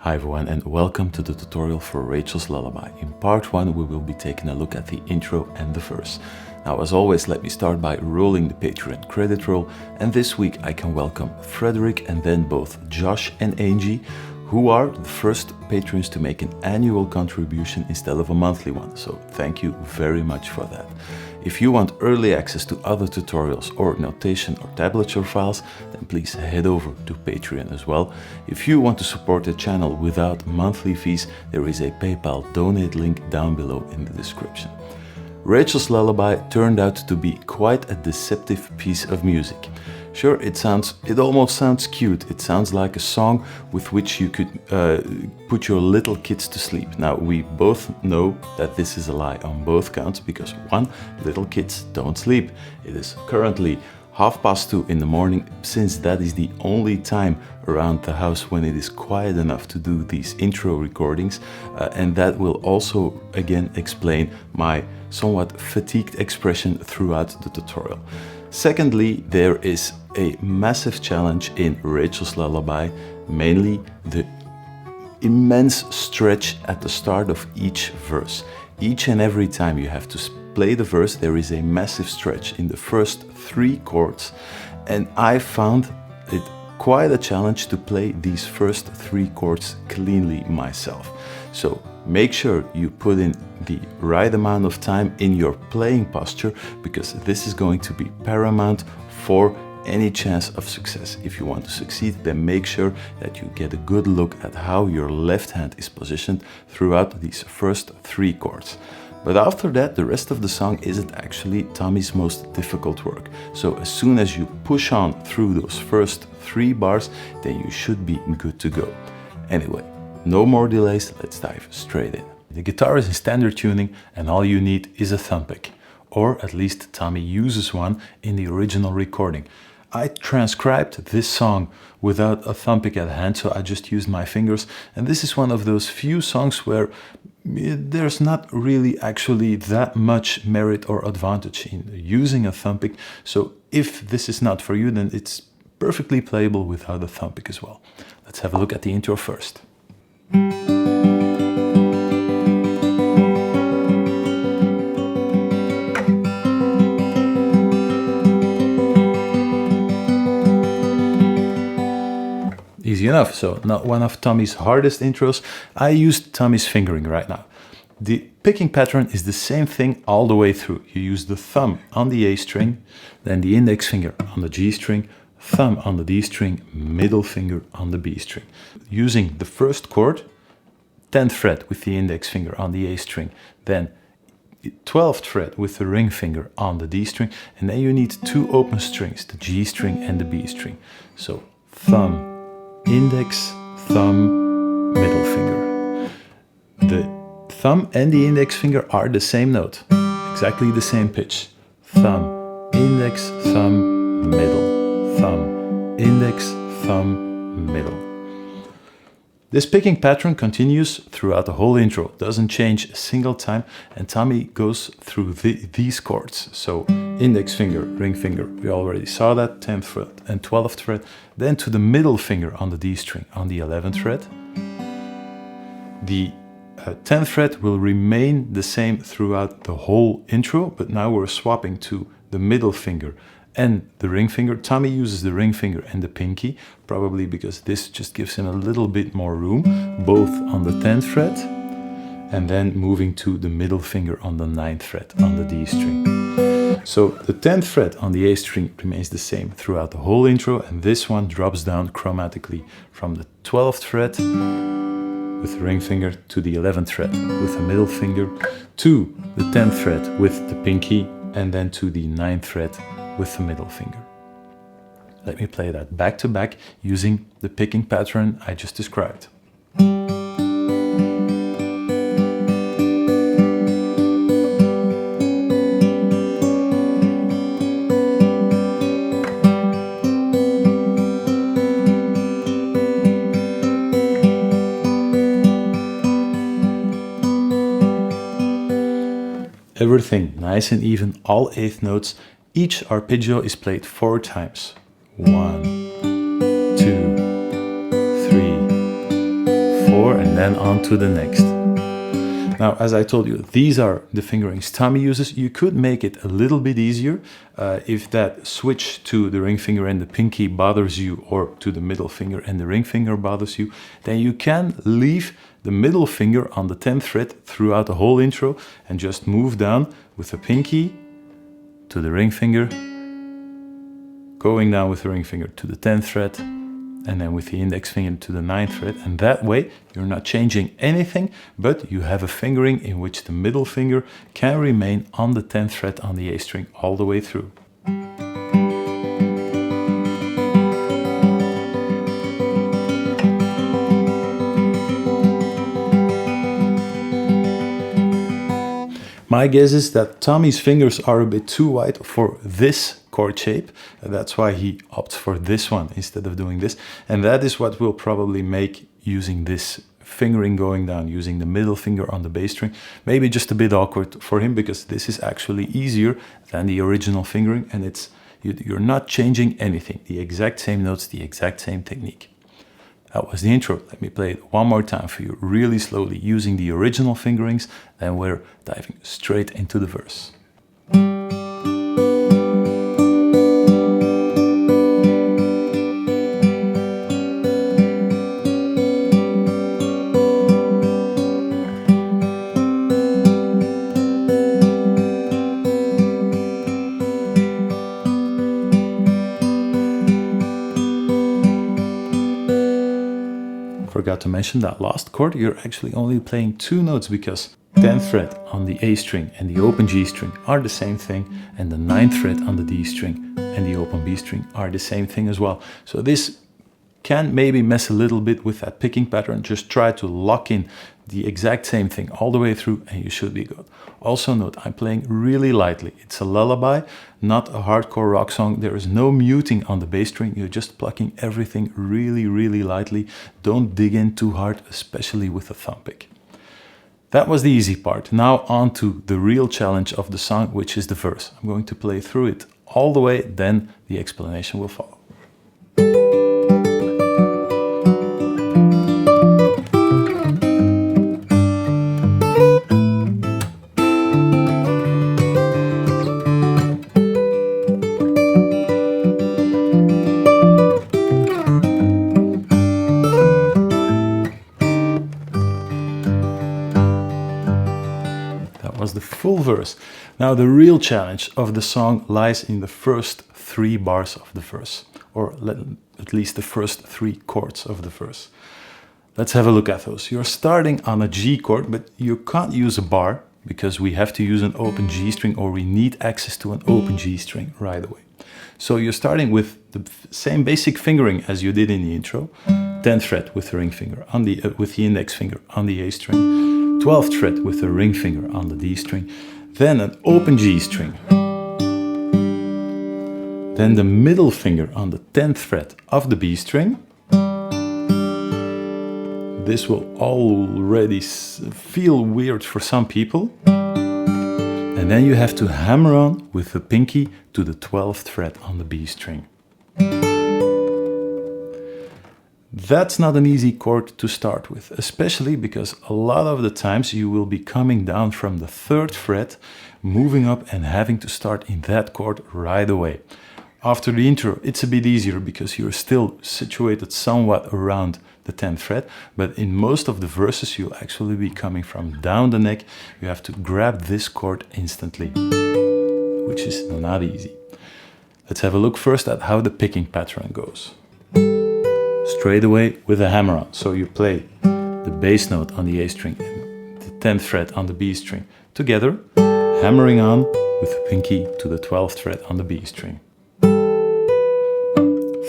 Hi everyone and welcome to the tutorial for Rachel's Lullaby. In part 1 we will be taking a look at the intro and the verse. Now as always, let me start by rolling the Patreon credit roll, and this week I can welcome Frederick and then both Josh and Angie, who are the first patrons to make an annual contribution instead of a monthly one, so thank you very much for that. If you want early access to other tutorials or notation or tablature files, then please head over to Patreon as well. If you want to support the channel without monthly fees, there is a PayPal donate link down below in the description. Rachel's Lullaby turned out to be quite a deceptive piece of music. Sure, it almost sounds cute. It sounds like a song with which you could put your little kids to sleep. Now, we both know that this is a lie on both counts because one, little kids don't sleep. It is currently 2:30 in the morning, since that is the only time around the house when it is quiet enough to do these intro recordings, and that will also again explain my somewhat fatigued expression throughout the tutorial. Secondly, there is a massive challenge in Rachel's Lullaby, mainly the immense stretch at the start of each verse. Each and every time you have to play the verse, there is a massive stretch in the first 3 chords, and I found it quite a challenge to play these first 3 chords cleanly myself. So make sure you put in the right amount of time in your playing posture, because this is going to be paramount for any chance of success. If you want to succeed, then make sure that you get a good look at how your left hand is positioned throughout these first 3 chords. But after that, the rest of the song isn't actually Tommy's most difficult work. So as soon as you push on through those first 3 bars, then you should be good to go. Anyway, no more delays, let's dive straight in. The guitar is in standard tuning and all you need is a thumb pick. Or at least Tommy uses one in the original recording. I transcribed this song without a thumb pick at hand, so I just used my fingers, and this is one of those few songs where there's not really actually that much merit or advantage in using a thumb pick. So if this is not for you, then it's perfectly playable without a thumb pick as well. Let's have a look at the intro first. Easy enough, so not one of Tommy's hardest intros. I used Tommy's fingering right now. The picking pattern is the same thing all the way through. You use the thumb on the A string, then the index finger on the G string, thumb on the D string, middle finger on the B string. Using the first chord, 10th fret with the index finger on the A string, then 12th fret with the ring finger on the D string, and then you need 2 open strings, the G string and the B string. So thumb, index, thumb, middle finger. The thumb and the index finger are the same note, exactly the same pitch. Thumb, index, thumb, middle, thumb, index, thumb, middle. This picking pattern continues throughout the whole intro, doesn't change a single time, and Tommy goes through these chords. So index finger, ring finger, we already saw that, 10th fret and 12th fret, then to the middle finger on the D string on the 11th fret. The 10th fret will remain the same throughout the whole intro, but now we're swapping to the middle finger and the ring finger. Tommy uses the ring finger and the pinky, probably because this just gives him a little bit more room, both on the 10th fret, and then moving to the middle finger on the 9th fret on the D string. So the 10th fret on the A string remains the same throughout the whole intro, and this one drops down chromatically from the 12th fret with the ring finger to the 11th fret with the middle finger, to the 10th fret with the pinky, and then to the 9th fret with the middle finger. Let me play that back to back using the picking pattern I just described. Everything nice and even, all 8th notes. Each arpeggio is played 4 times. 1, 2, 3, 4. 4, and then on to the next. Now, as I told you, these are the fingerings Tommy uses. You could make it a little bit easier if that switch to the ring finger and the pinky bothers you, or to the middle finger and the ring finger bothers you, then you can leave the middle finger on the 10th fret throughout the whole intro and just move down with the pinky to the ring finger, going down with the ring finger to the 10th fret, and then with the index finger to the 9th fret, and that way you're not changing anything, but you have a fingering in which the middle finger can remain on the 10th fret on the A string all the way through. My guess is that Tommy's fingers are a bit too wide for this chord shape, and that's why he opts for this one instead of doing this, and that is what will probably make using this fingering going down, using the middle finger on the bass string, maybe just a bit awkward for him, because this is actually easier than the original fingering, and you're not changing anything, the exact same notes, the exact same technique. That was the intro. Let me play it one more time for you, really slowly, using the original fingerings, then we're diving straight into the verse. Forgot to mention that last chord, you're actually only playing 2 notes, because 10th fret on the A string and the open G string are the same thing, and the 9th fret on the D string and the open B string are the same thing as well. So this can maybe mess a little bit with that picking pattern. Just try to lock in the exact same thing all the way through and you should be good. Also note, I'm playing really lightly. It's a lullaby, not a hardcore rock song. There is no muting on the bass string. You're just plucking everything really, really lightly. Don't dig in too hard, especially with a thumb pick. That was the easy part. Now on to the real challenge of the song, which is the verse. I'm going to play through it all the way, then the explanation will follow. Was the full verse. Now the real challenge of the song lies in the first 3 bars of the verse, or at least the first 3 chords of the verse. Let's have a look at those. You're starting on a G chord, but you can't use a bar because we have to use an open G string, or we need access to an open G string right away. So you're starting with the same basic fingering as you did in the intro. 10th fret with the ring finger on the with the index finger on the A string. 12th fret with the ring finger on the D string, then an open G string, then the middle finger on the 10th fret of the B string. This will already feel weird for some people. And then you have to hammer on with the pinky to the 12th fret on the B string. That's not an easy chord to start with, especially because a lot of the times you will be coming down from the 3rd fret, moving up and having to start in that chord right away. After the intro, it's a bit easier because you're still situated somewhat around the 10th fret, but in most of the verses you'll actually be coming from down the neck. You have to grab this chord instantly, which is not easy. Let's have a look first at how the picking pattern goes. Straight away with a hammer on. So you play the bass note on the A string and the 10th fret on the B string together, hammering on with the pinky to the 12th fret on the B string.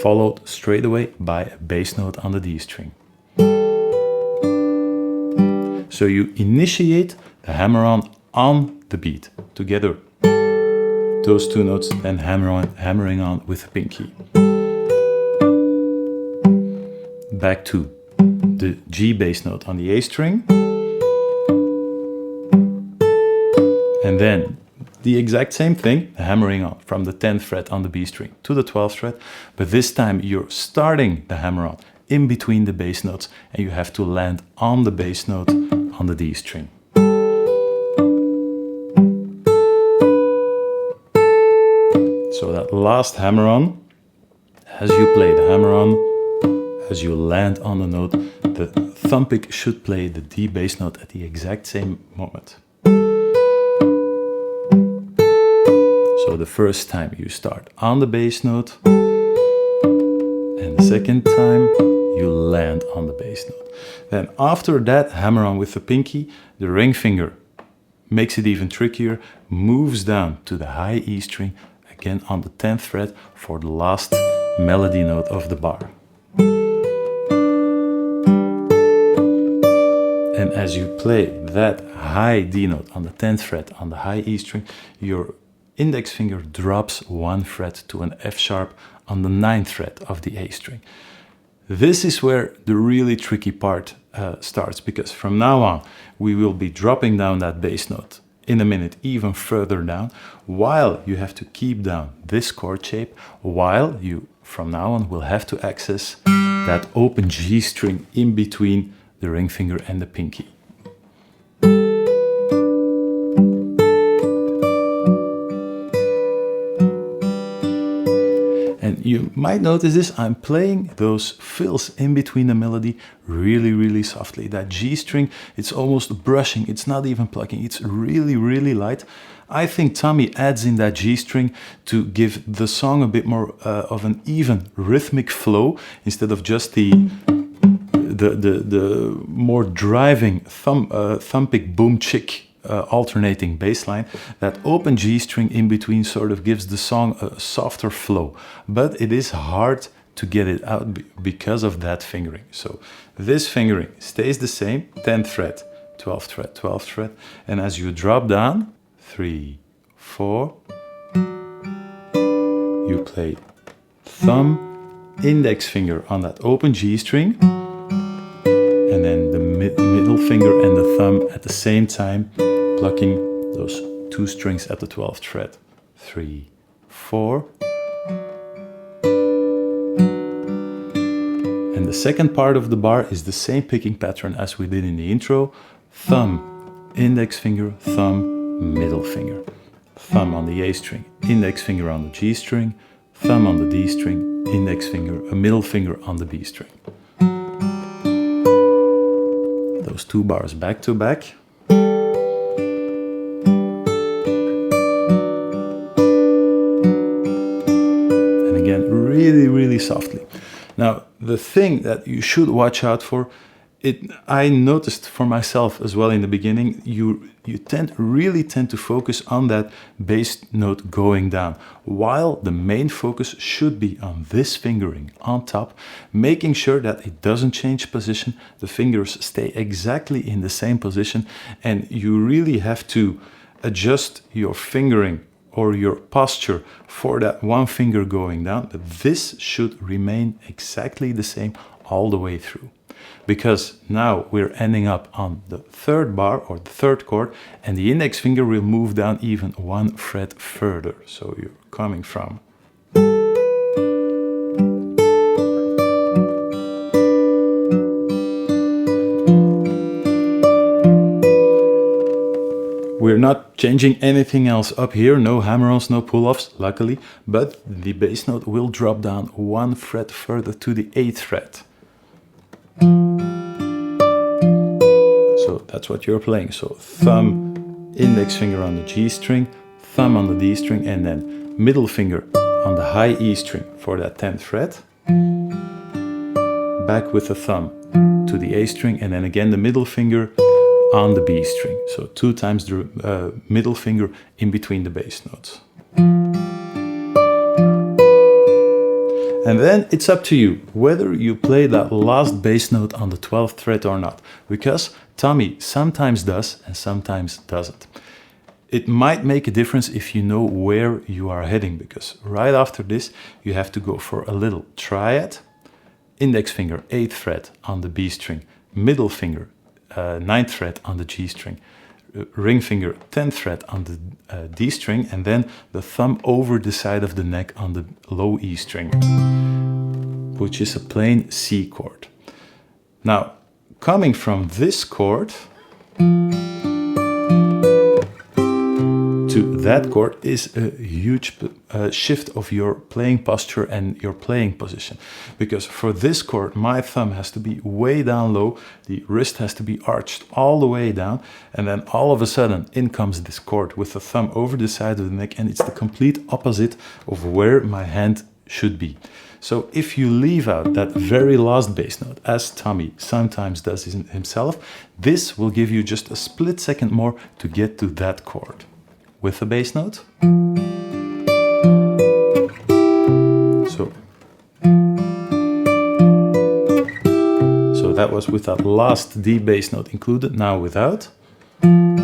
Followed straight away by a bass note on the D string. So you initiate the hammer on the beat together. Those 2 notes, then hammering on with the pinky. Back to the G bass note on the A string, and then the exact same thing, hammering on from the 10th fret on the B string to the 12th fret, but this time you're starting the hammer on in between the bass notes, and you have to land on the bass note on the D string. So that last hammer-on, as you play the hammer-on, as you land on the note, the thumb pick should play the D bass note at the exact same moment. So the first time you start on the bass note, and the second time you land on the bass note. Then after that hammer-on with the pinky, the ring finger makes it even trickier, moves down to the high E string, again on the 10th fret for the last melody note of the bar. And as you play that high D note on the 10th fret on the high E string, your index finger drops 1 fret to an F sharp on the 9th fret of the A string. This is where the really tricky part starts, because from now on we will be dropping down that bass note in a minute even further down, while you have to keep down this chord shape, while you from now on will have to access that open G string in between the ring finger and the pinky. And you might notice this, I'm playing those fills in between the melody really, really softly. That G string, it's almost brushing, it's not even plucking, it's really, really light. I think Tommy adds in that G string to give the song a bit more of an even rhythmic flow, instead of just the more driving thumb pick boom chick alternating bass line. That open G string in between sort of gives the song a softer flow, but it is hard to get it out because of that fingering. So this fingering stays the same, 10th fret, 12th fret, 12th fret, and as you drop down, 3, 4, you play thumb, index finger on that open G string, and then the middle finger and the thumb at the same time, plucking those 2 strings at the 12th fret. 3, 4. And the second part of the bar is the same picking pattern as we did in the intro. Thumb, index finger, thumb, middle finger. Thumb on the A string, index finger on the G string, thumb on the D string, index finger, a middle finger on the B string. Those 2 bars back to back. And again, really, really softly. Now, the thing that you should watch out for, I noticed for myself as well in the beginning, you really tend to focus on that bass note going down, while the main focus should be on this fingering on top, making sure that it doesn't change position, the fingers stay exactly in the same position, and you really have to adjust your fingering or your posture for that one finger going down, but this should remain exactly the same all the way through. Because now we're ending up on the 3rd bar or the 3rd chord, and the index finger will move down even 1 fret further. So you're coming from we're not changing anything else up here, no hammer-ons, no pull-offs, luckily, but the bass note will drop down 1 fret further to the 8th fret. So that's what you're playing. So thumb, index finger on the G string, thumb on the D string, and then middle finger on the high E string for that 10th fret. Back with the thumb to the A string, and then again the middle finger on the B string. So 2 times the middle finger in between the bass notes. And then it's up to you whether you play that last bass note on the 12th fret or not, because Tommy sometimes does and sometimes doesn't. It might make a difference if you know where you are heading, because right after this you have to go for a little triad, index finger 8th fret on the B string, middle finger 9th fret on the G string, ring finger 10th fret on the D string, and then the thumb over the side of the neck on the low E string. which is a plain C chord. Now, coming from this chord to that chord is a huge shift of your playing posture and your playing position. Because for this chord, my thumb has to be way down low, the wrist has to be arched all the way down, and then all of a sudden in comes this chord with the thumb over the side of the neck, and it's the complete opposite of where my hand should be. So if you leave out that very last bass note, as Tommy sometimes does himself, this will give you just a split second more to get to that chord. With the bass note. So that was with that last D bass note included, now without. And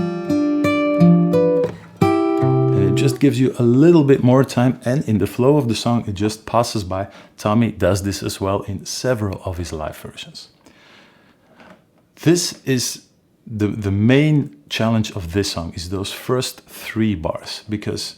it just gives you a little bit more time, and in the flow of the song it just passes by. Tommy does this as well in several of his live versions. This is the main challenge of this song, is those first 3 bars, because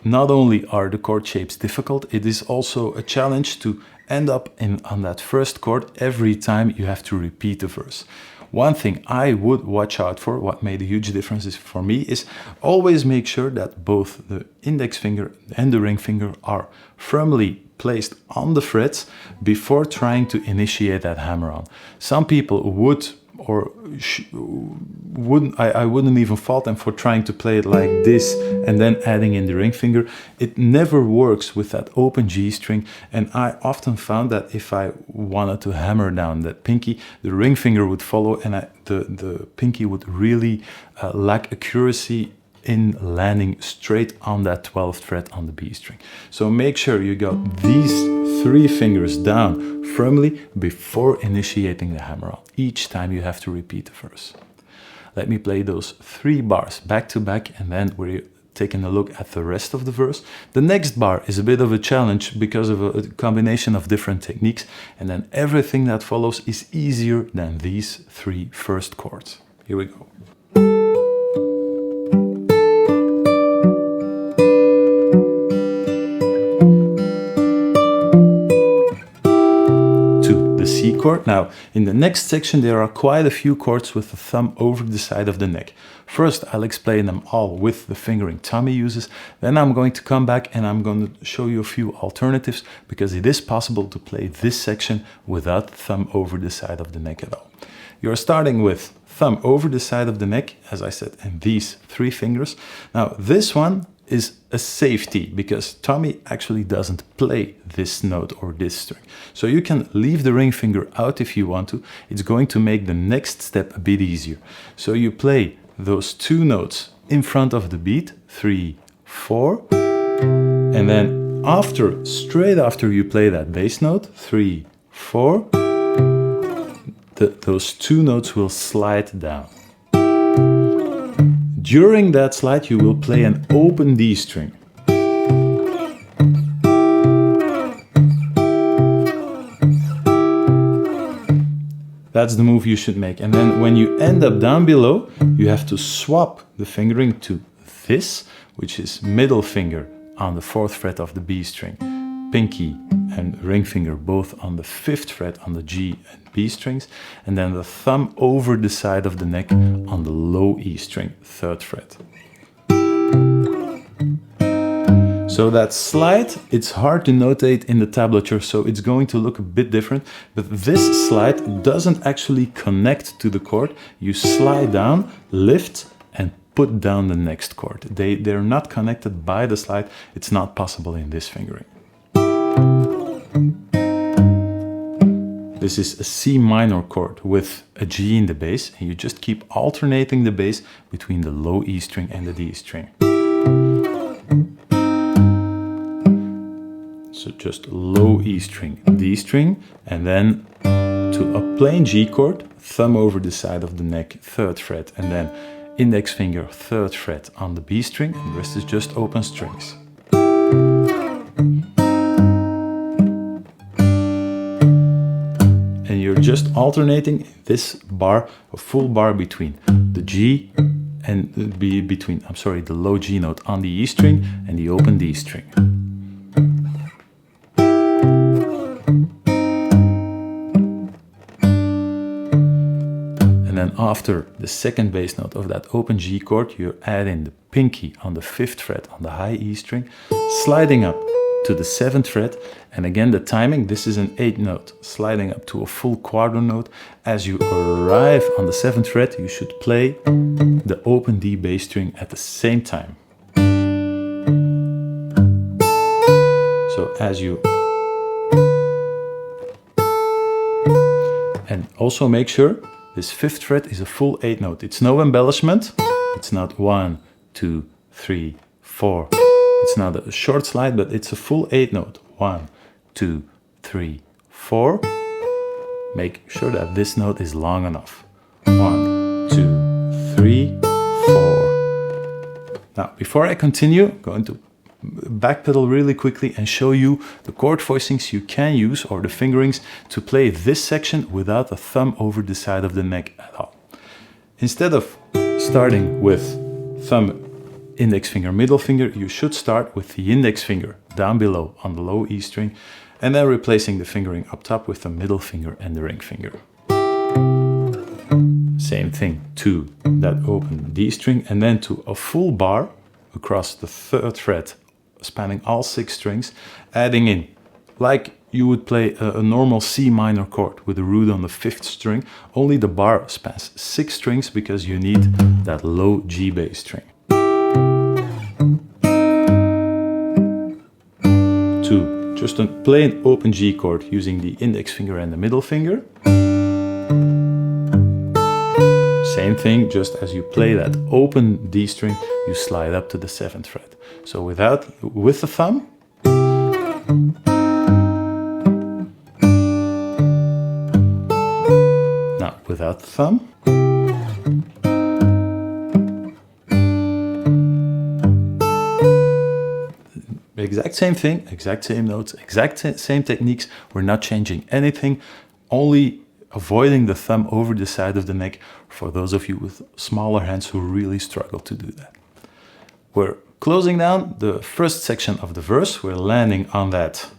not only are the chord shapes difficult, it is also a challenge to end up on that first chord every time you have to repeat the verse. One thing I would watch out for, what made a huge difference for me, is always make sure that both the index finger and the ring finger are firmly placed on the frets before trying to initiate that hammer on. Some people would or I wouldn't even fault them for trying to play it like this and then adding in the ring finger. It never works with that open G string, and I often found that if I wanted to hammer down that pinky, the ring finger would follow, and the pinky would really lack accuracy in landing straight on that 12th fret on the B string. So make sure you got these 3 fingers down firmly before initiating the hammer on. Each time you have to repeat the verse. Let me play those 3 bars back to back, and then we're taking a look at the rest of the verse. The next bar is a bit of a challenge because of a combination of different techniques, and then everything that follows is easier than these 3 first chords. Here we go. C chord. Now, in the next section there are quite a few chords with the thumb over the side of the neck. First, I'll explain them all with the fingering Tommy uses, then I'm going to come back and I'm going to show you a few alternatives, because it is possible to play this section without the thumb over the side of the neck at all. You're starting with thumb over the side of the neck, as I said, and these 3 fingers. Now, this one is a safety, because Tommy actually doesn't play this note or this string. So you can leave the ring finger out if you want to. It's going to make the next step a bit easier. So you play those 2 notes in front of the beat, 3, 4, and then straight after you play that bass note, 3, 4, those 2 notes will slide down. During that slide, you will play an open D string. That's the move you should make. And then when you end up down below, you have to swap the fingering to this, which is middle finger on the 4th fret of the B string, pinky and ring finger both on the 5th fret on the G and B strings, and then the thumb over the side of the neck on the low E string, 3rd fret. So that slide, it's hard to notate in the tablature, so it's going to look a bit different, but this slide doesn't actually connect to the chord. You slide down, lift, and put down the next chord. They're not connected by the slide. It's not possible in this fingering. This is a C minor chord with a G in the bass, and you just keep alternating the bass between the low E string and the D string. So just low E string, D string, and then to a plain G chord, thumb over the side of the neck, 3rd fret, and then index finger, 3rd fret on the B string, and the rest is just open strings. And you're just alternating this bar, a full bar between the G and the low G note on the E string and the open D string. then after the second bass note of that open G chord, you add in the pinky on the 5th fret on the high E string, sliding up to the 7th fret, and again the timing, this is an 8th note, sliding up to a full quarter note. As you arrive on the 7th fret, you should play the open D bass string at the same time. So as you... And also make sure this 5th fret is a full 8th note. It's no embellishment. It's not 1, 2, 3, 4. It's not a short slide, but it's a full 8th note. 1, 2, 3, 4. Make sure that this note is long enough. 1, 2, 3, 4. Now, before I continue, I'm going to backpedal really quickly and show you the chord voicings you can use, or the fingerings, to play this section without a thumb over the side of the neck at all. Instead of starting with thumb, index finger, middle finger, you should start with the index finger down below on the low E string, and then replacing the fingering up top with the middle finger and the ring finger. Same thing to that open D string, and then to a full bar across the 3rd fret, spanning all 6 strings, adding in, like you would play a normal C minor chord with a root on the 5th string, only the bar spans 6 strings because you need that low G bass string. To just a plain open G chord using the index finger and the middle finger. Same thing, just as you play that open D string, you slide up to the 7th fret. So with the thumb. Now without the thumb. Exact same thing, exact same notes, exact same techniques. We're not changing anything, only avoiding the thumb over the side of the neck for those of you with smaller hands who really struggle to do that. We're closing down the first section of the verse. We're landing on that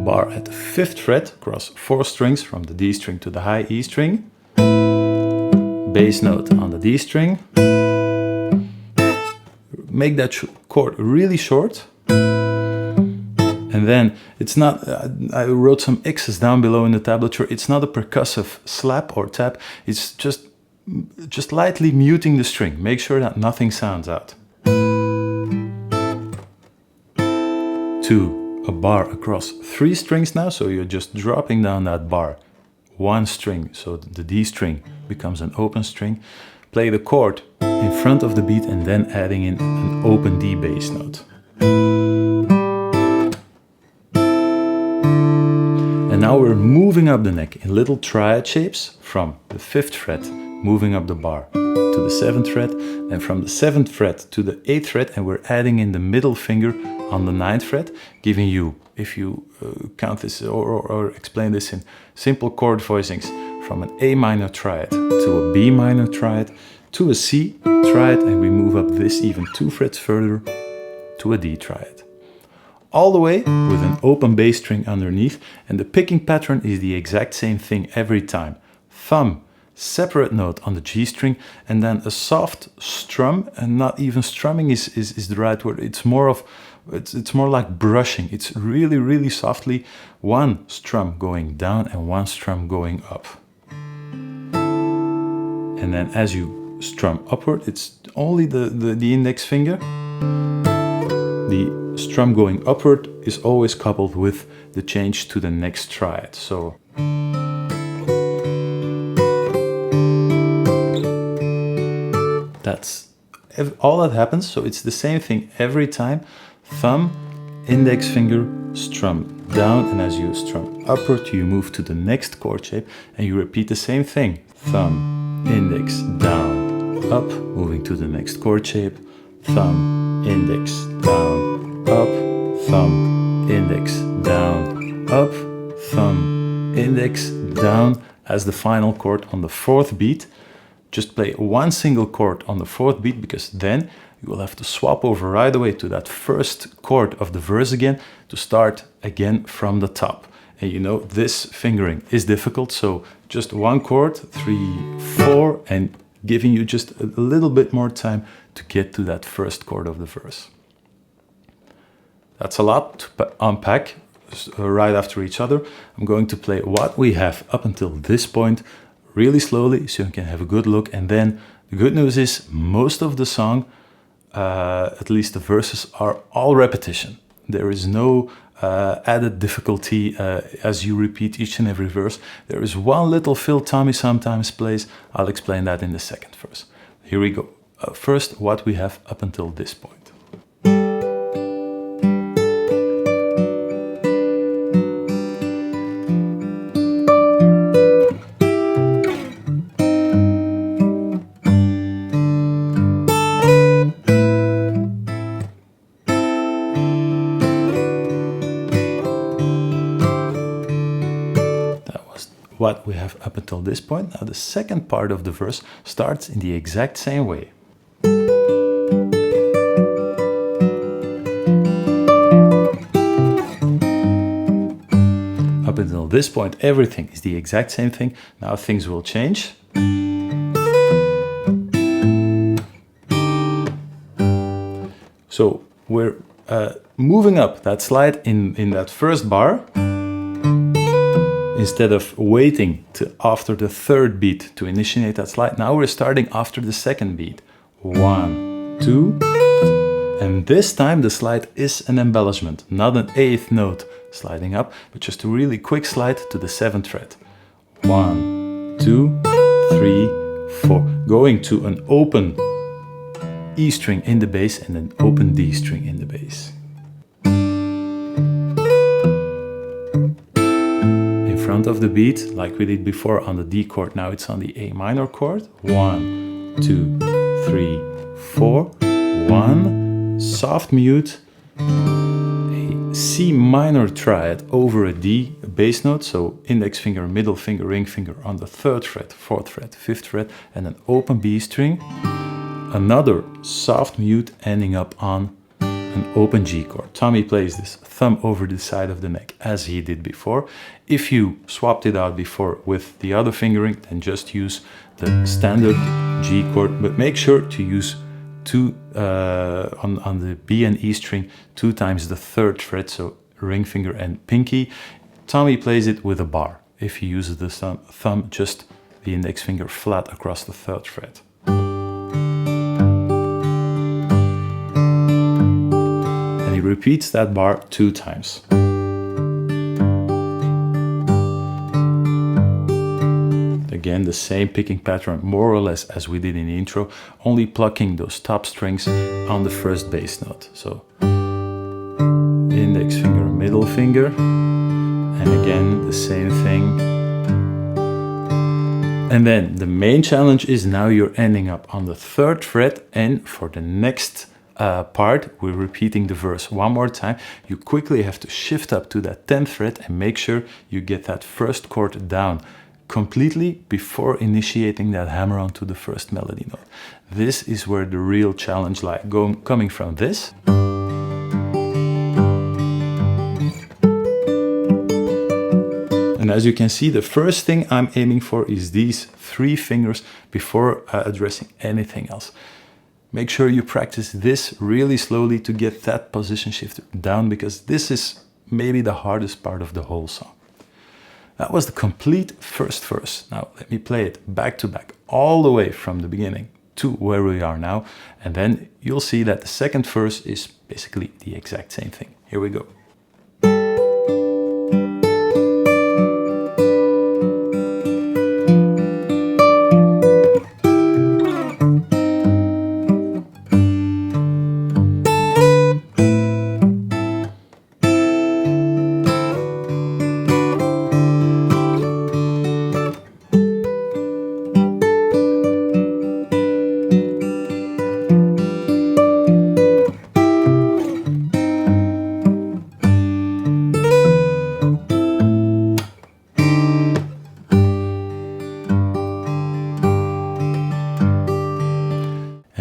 bar at the 5th fret across 4 strings from the D string to the high E string. Bass note on the D string. Make that chord really short. And then it's not, I wrote some X's down below in the tablature. It's not a percussive slap or tap. It's just lightly muting the string. Make sure that nothing sounds out. To a bar across 3 strings now. So you're just dropping down that bar 1 string. So the D string becomes an open string. Play the chord in front of the beat and then adding in an open D bass note. And now we're moving up the neck in little triad shapes from the 5th fret, moving up the bar to the 7th fret, and from the 7th fret to the 8th fret, and we're adding in the middle finger on the 9th fret, giving you, if you count this or explain this in simple chord voicings, from an A minor triad to a B minor triad to a C triad, and we move up this even 2 frets further to a D triad. All the way with an open bass string underneath, and the picking pattern is the exact same thing every time. Thumb, separate note on the G string, and then a soft strum, and not even strumming is the right word. It's more like brushing. It's really, really softly, 1 strum going down and 1 strum going up. And then as you strum upward, it's only the index finger. The strum going upward is always coupled with the change to the next triad. So that's all that happens. So it's the same thing every time. Thumb, index finger, strum down, and as you strum upward, you move to the next chord shape and you repeat the same thing. Thumb, index, down, up, moving to the next chord shape. Thumb, index, down, up, thumb, index, down, up, thumb, index, down as the final chord on the 4th beat. Just play 1 single chord on the 4th beat, because then you will have to swap over right away to that first chord of the verse again to start again from the top. And you know, this fingering is difficult, so just one chord, 3, 4, and giving you just a little bit more time to get to that first chord of the verse. That's a lot to unpack right after each other. I'm going to play what we have up until this point really slowly so you can have a good look. And then the good news is most of the song, at least the verses, are all repetition. There is no added difficulty as you repeat each and every verse. There is one little fill Tommy sometimes plays. I'll explain that in the second verse. Here we go. First, what we have up until this point. What we have up until this point. Now the second part of the verse starts in the exact same way. Up until this point everything is the exact same thing. Now things will change. So we're moving up that slide in that first bar. Instead of waiting after the third beat to initiate that slide, now we're starting after the second beat. 1, 2, and this time the slide is an embellishment, not an eighth note sliding up, but just a really quick slide to the 7th fret. 1, 2, 3, 4, going to an open E string in the bass and an open D string in the bass. Front of the beat, like we did before on the D chord, now it's on the A minor chord. 1, 2, 3, 4, 1, soft mute, a C minor triad over a D, a bass note, so index finger, middle finger, ring finger on the 3rd fret, 4th fret, 5th fret, and an open B string. Another soft mute ending up on an open G chord. Tommy plays this thumb over the side of the neck as he did before. If you swapped it out before with the other fingering, then just use the standard G chord, but make sure to use two on the B and E string 2 times the 3rd fret, so ring finger and pinky. Tommy plays it with a bar. If he uses the thumb, just the index finger flat across the 3rd fret. He repeats that bar 2 times. Again, the same picking pattern more or less as we did in the intro, only plucking those top strings on the first bass note. So index finger, middle finger, and again the same thing. And then the main challenge is now you're ending up on the 3rd fret, and for the next part, we're repeating the verse one more time. You quickly have to shift up to that 10th fret and make sure you get that first chord down completely before initiating that hammer onto the first melody note. This is where the real challenge lies, coming from this. And as you can see, the first thing I'm aiming for is these 3 fingers before addressing anything else. Make sure you practice this really slowly to get that position shift down, because this is maybe the hardest part of the whole song. That was the complete first verse. Now let me play it back to back, all the way from the beginning to where we are now, and then you'll see that the second verse is basically the exact same thing. Here we go.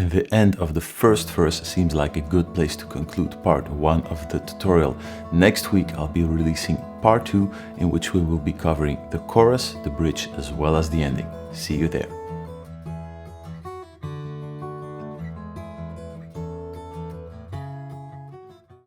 The end of the first verse seems like a good place to conclude part 1 of the tutorial. Next week I'll be releasing part 2, in which we will be covering the chorus, the bridge, as well as the ending. See you there.